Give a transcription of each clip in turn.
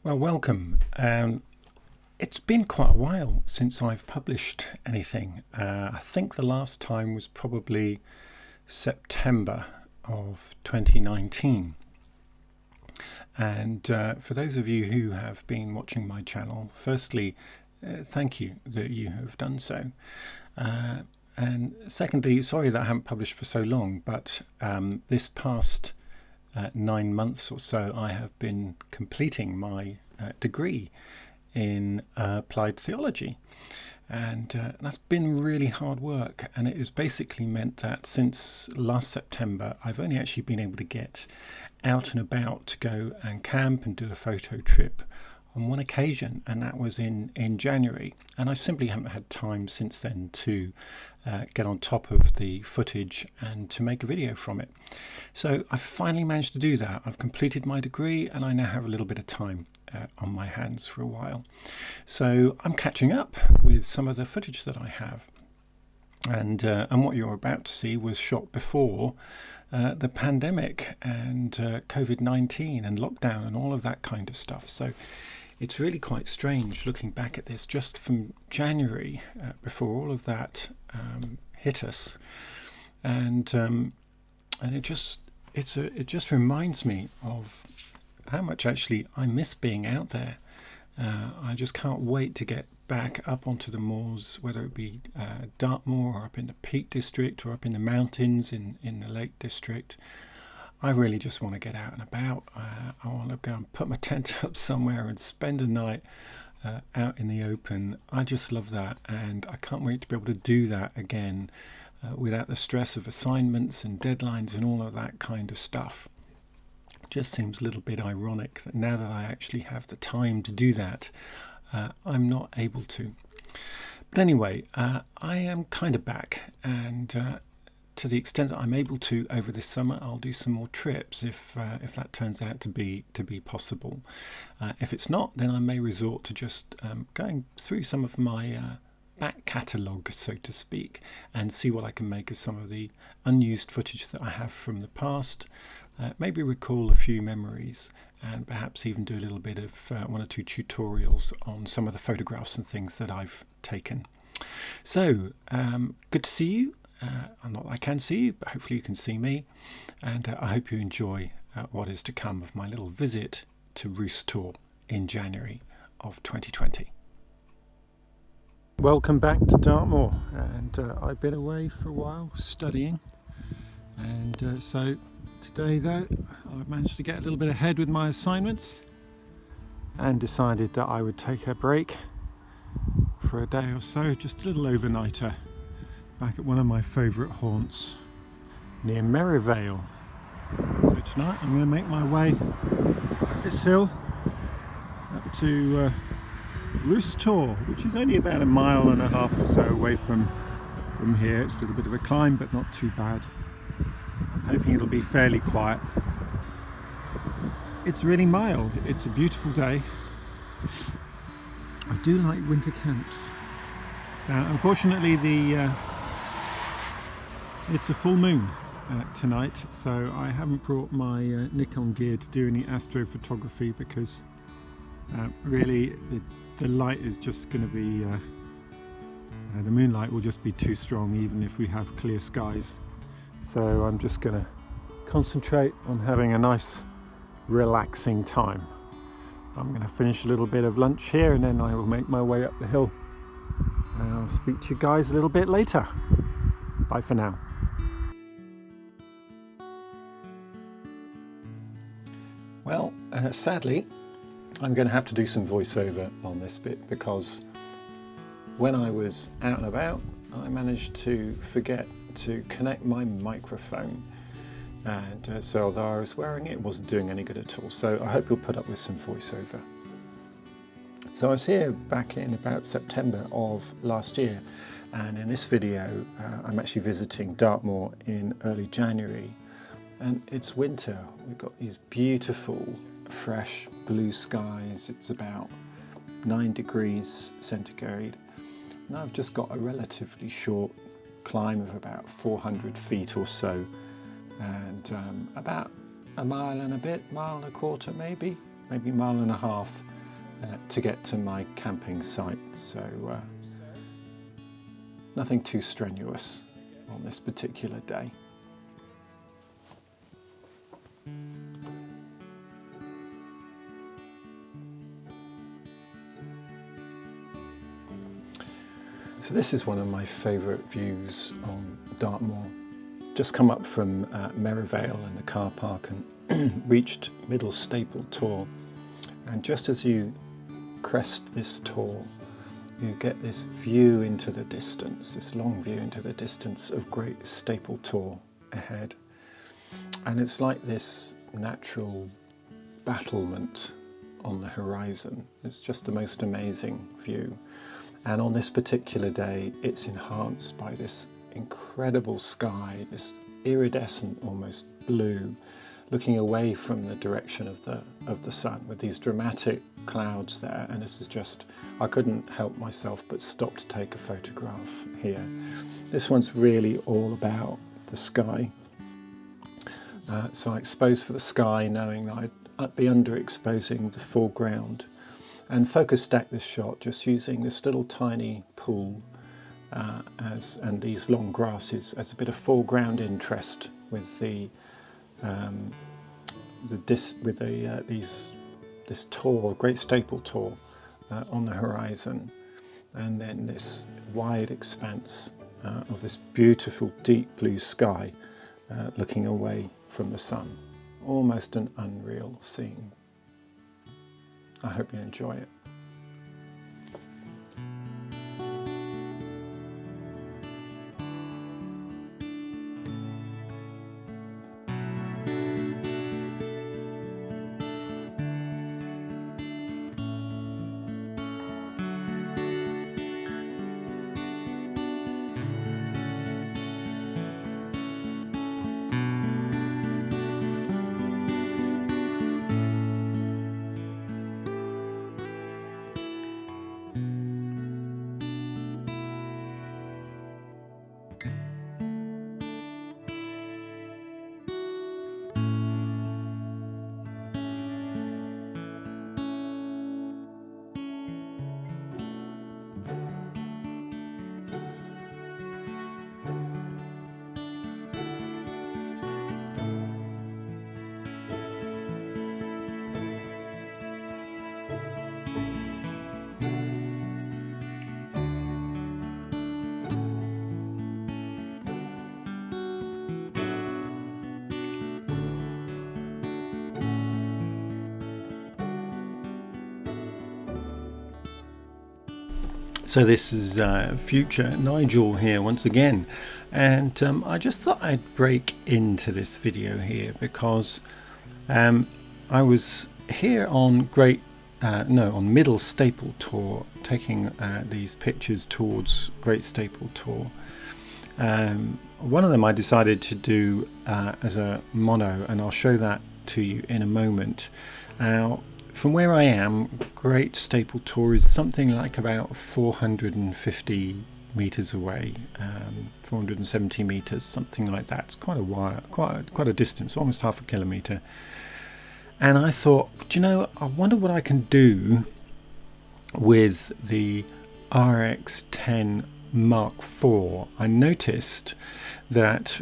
Well, welcome. It's been quite a while since I've published anything. I think the last time was probably September of 2019. And for those of you who have been watching my channel, firstly, thank you that you have done so. And secondly, sorry that I haven't published for so long, but this past 9 months or so I have been completing my degree in applied theology, and that's been really hard work, and it has basically meant that since last September I've only actually been able to get out and about to go and camp and do a photo trip on one occasion, and that was in January, and I simply haven't had time since then to get on top of the footage and to make a video from it. So I finally managed to do that. I've completed my degree and I now have a little bit of time on my hands for a while. So I'm catching up with some of the footage that I have. And what you're about to see was shot before the pandemic and COVID-19 and lockdown and all of that kind of stuff. So it's really quite strange looking back at this just from January, before all of that hit us, and it just reminds me of how much actually I miss being out there. I just can't wait to get back up onto the moors, whether it be Dartmoor or up in the Peak District or up in the mountains in the Lake District. I really just want to get out and about. I want to go and put my tent up somewhere and spend a night out in the open. I just love that, and I can't wait to be able to do that again without the stress of assignments and deadlines and all of that kind of stuff. It just seems a little bit ironic that now that I actually have the time to do that, I'm not able to. But anyway, I am kind of back, and to the extent that I'm able to over this summer, I'll do some more trips if that turns out to be possible. If it's not, then I may resort to just going through some of my back catalogue, so to speak, and see what I can make of some of the unused footage that I have from the past. Maybe recall a few memories, and perhaps even do a little bit of one or two tutorials on some of the photographs and things that I've taken. So, good to see you. Not that I can see you, but hopefully you can see me, and I hope you enjoy what is to come of my little visit to Roos Tor in January of 2020. Welcome back to Dartmoor, and I've been away for a while studying, and so today though I've managed to get a little bit ahead with my assignments and decided that I would take a break for a day or so, just a little overnighter, back at one of my favourite haunts near Merivale. So tonight I'm going to make my way up this hill up to Roos Tor, which is only about 1.5 miles or so away from here. It's a little bit of a climb, but not too bad. I'm hoping it'll be fairly quiet. It's really mild. It's a beautiful day. I do like winter camps. Unfortunately, it's a full moon tonight, so I haven't brought my Nikon gear to do any astrophotography because really the light is just going to be, the moonlight will just be too strong even if we have clear skies. So I'm just going to concentrate on having a nice relaxing time. I'm going to finish a little bit of lunch here and then I will make my way up the hill. And I'll speak to you guys a little bit later. Bye for now. Well, sadly, I'm going to have to do some voiceover on this bit because when I was out and about, I managed to forget to connect my microphone. And so although I was wearing it, it wasn't doing any good at all. So I hope you'll put up with some voiceover. So I was here back in about September of last year, and in this video I'm actually visiting Dartmoor in early January, and it's winter. We've got these beautiful fresh blue skies. It's about 9 degrees centigrade, and I've just got a relatively short climb of about 400 feet or so, and about 1 mile and a bit, 1.25 miles maybe 1.5 miles, to get to my camping site, so nothing too strenuous on this particular day. So this is one of my favourite views on Dartmoor. Just come up from Merivale and the car park and reached Middle Staple Tor, and just as you crest this tor, you get this view into the distance, this long view into the distance of Great Staple Tor ahead. And it's like this natural battlement on the horizon. It's just the most amazing view. And on this particular day, it's enhanced by this incredible sky, this iridescent almost blue, looking away from the direction of the sun, with these dramatic clouds there. And this is just, I couldn't help myself but stop to take a photograph here. This one's really all about the sky. So I exposed for the sky, knowing that I'd be underexposing the foreground, and focus stack this shot just using this little tiny pool and these long grasses as a bit of foreground interest with this tor, Great Staple Tor, on the horizon, and then this wide expanse of this beautiful deep blue sky looking away from the sun. Almost an unreal scene. I hope you enjoy it. So this is future Nigel here once again, and I just thought I'd break into this video here because I was here on on Middle Staple Tor, taking these pictures towards Great Staple Tor. One of them I decided to do as a mono, and I'll show that to you in a moment. Now, from where I am, Great Staple Tor is something like about 450 metres away, 470 metres, something like that. It's quite a while, quite a distance, almost half a kilometre. And I thought, do you know, I wonder what I can do with the RX10 Mark IV. I noticed that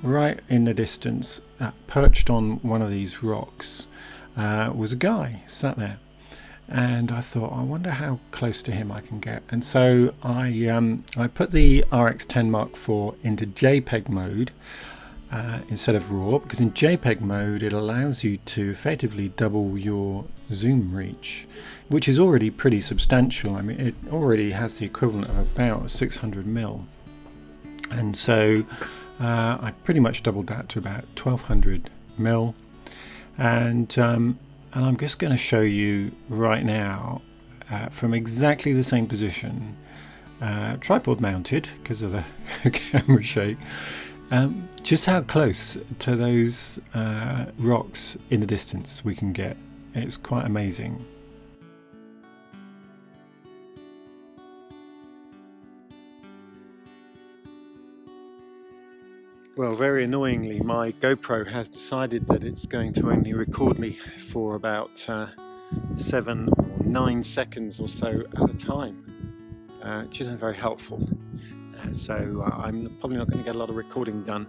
right in the distance, perched on one of these rocks, was a guy sat there, and I thought, I wonder how close to him I can get. And so I put the RX10 Mark IV into JPEG mode instead of RAW, because in JPEG mode it allows you to effectively double your zoom reach, which is already pretty substantial. I mean, it already has the equivalent of about 600mm, and so I pretty much doubled that to about 1200mm. And I'm just going to show you right now from exactly the same position, tripod mounted because of the camera shake, just how close to those rocks in the distance we can get. It's quite amazing. Well, very annoyingly, my GoPro has decided that it's going to only record me for about 7 or 9 seconds or so at a time, which isn't very helpful. So I'm probably not going to get a lot of recording done.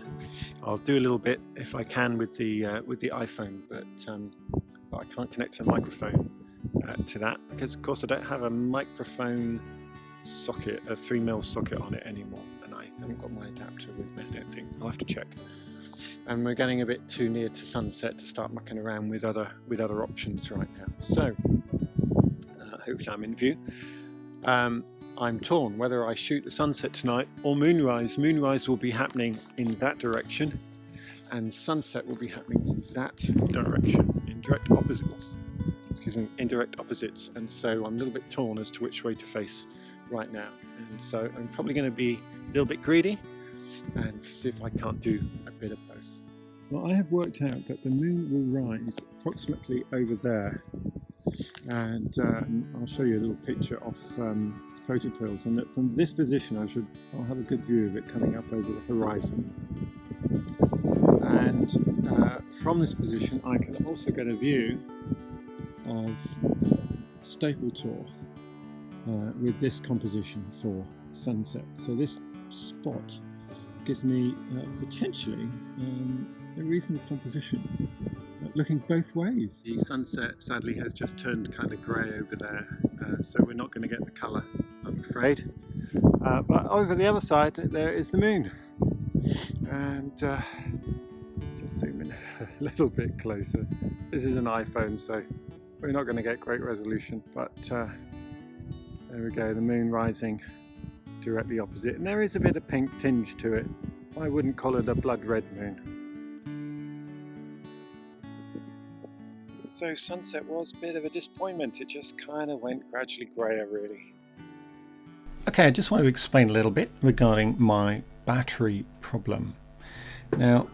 I'll do a little bit if I can with the iPhone, but I can't connect a microphone to that because, of course, I don't have a microphone socket, a 3mm socket on it anymore, and I haven't got my adapter with me, I don't think. I'll have to check. And we're getting a bit too near to sunset to start mucking around with other options right now. So hopefully I'm in view. I'm torn whether I shoot the sunset tonight or moonrise. Moonrise will be happening in that direction, and sunset will be happening in that direction, in direct opposites. Indirect opposites. And so I'm a little bit torn as to which way to face right now. And so I'm probably going to be a little bit greedy and see if I can't do a bit of both. Well, I have worked out that the moon will rise approximately over there, and I'll show you a little picture of photo pills, and that from this position I'll have a good view of it coming up over the horizon. And from this position I can also get a view of Staple Tor with this composition for sunset. So this spot gives me potentially a reasonable composition, looking both ways. The sunset sadly has just turned kind of grey over there, so we're not going to get the colour, I'm afraid. But over the other side there is the moon, and just zoom in a little bit closer. This is an iPhone, so we're not going to get great resolution, but there we go, the moon rising directly opposite, and there is a bit of pink tinge to it. I wouldn't call it a blood red moon. So sunset was a bit of a disappointment. It just kind of went gradually greyer, really. Okay, I just want to explain a little bit regarding my battery problem. Now,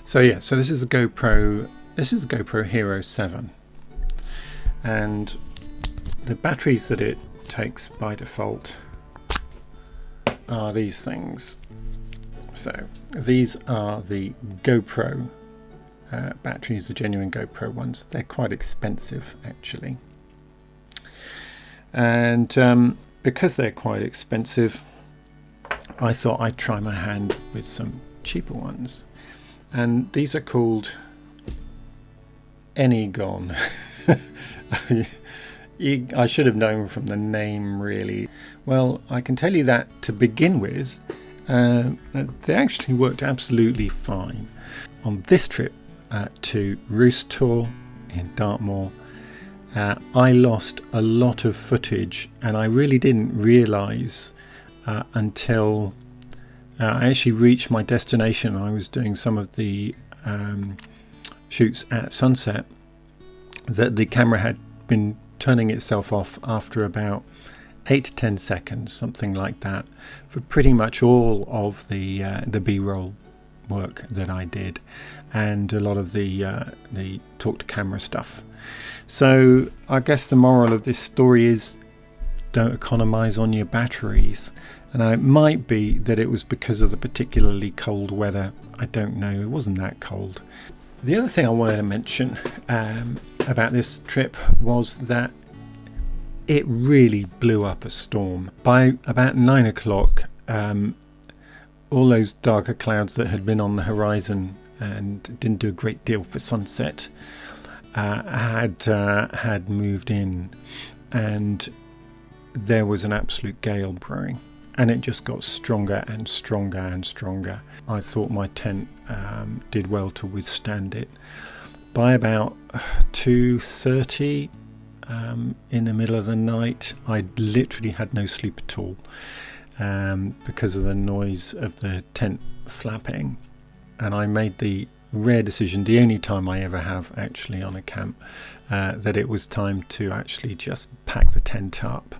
so this is the GoPro. This is the GoPro Hero 7, and the batteries that it takes by default are these things. So these are the GoPro batteries, the genuine GoPro ones. They're quite expensive actually, and because they're quite expensive, I thought I'd try my hand with some cheaper ones, and these are called Anygon. I should have known from the name, really. Well, I can tell you that to begin with, they actually worked absolutely fine. On this trip to Roos Tor in Dartmoor, I lost a lot of footage, and I really didn't realise until I actually reached my destination. I was doing some of the shoots at sunset, that the camera had been turning itself off after about 8 to 10 seconds, something like that, for pretty much all of the B-roll work that I did, and a lot of the talk to camera stuff. So I guess the moral of this story is don't economize on your batteries. And it might be that it was because of the particularly cold weather. I don't know, it wasn't that cold. The other thing I wanted to mention about this trip was that it really blew up a storm. By about 9 o'clock, all those darker clouds that had been on the horizon and didn't do a great deal for sunset had moved in, and there was an absolute gale brewing, and it just got stronger and stronger and stronger. I thought my tent did well to withstand it. By about 2:30 in the middle of the night, I literally had no sleep at all because of the noise of the tent flapping, and I made the rare decision, the only time I ever have actually on a camp, that it was time to actually just pack the tent up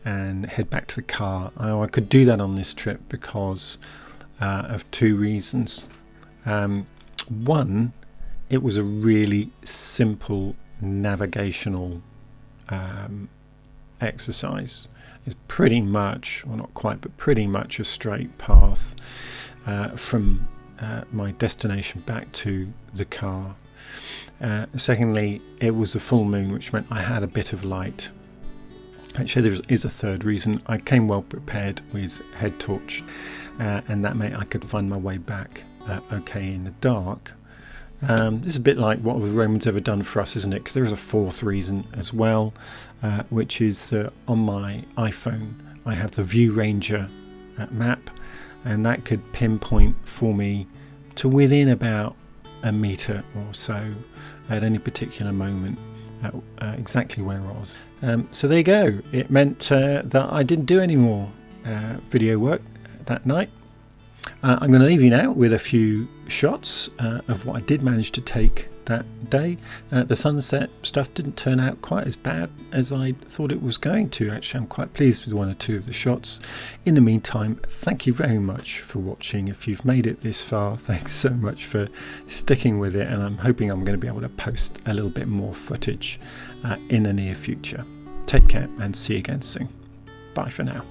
and head back to the car. I could do that on this trip because of two reasons. One, it was a really simple navigational exercise. It's pretty much, well, not quite, but pretty much a straight path from my destination back to the car. Secondly, it was a full moon, which meant I had a bit of light. Actually, there is a third reason. I came well prepared with head torch, and that meant I could find my way back okay in the dark. This is a bit like what have the Romans ever done for us, isn't it? Because there is a fourth reason as well, which is that on my iPhone I have the View Ranger map, and that could pinpoint for me to within about a metre or so at any particular moment exactly where I was. So there you go. It meant that I didn't do any more video work that night. I'm going to leave you now with a few shots of what I did manage to take that day. The sunset stuff didn't turn out quite as bad as I thought it was going to. Actually, I'm quite pleased with one or two of the shots. In the meantime, thank you very much for watching. If you've made it this far, thanks so much for sticking with it, and I'm hoping I'm going to be able to post a little bit more footage in the near future. Take care and see you again soon. Bye for now.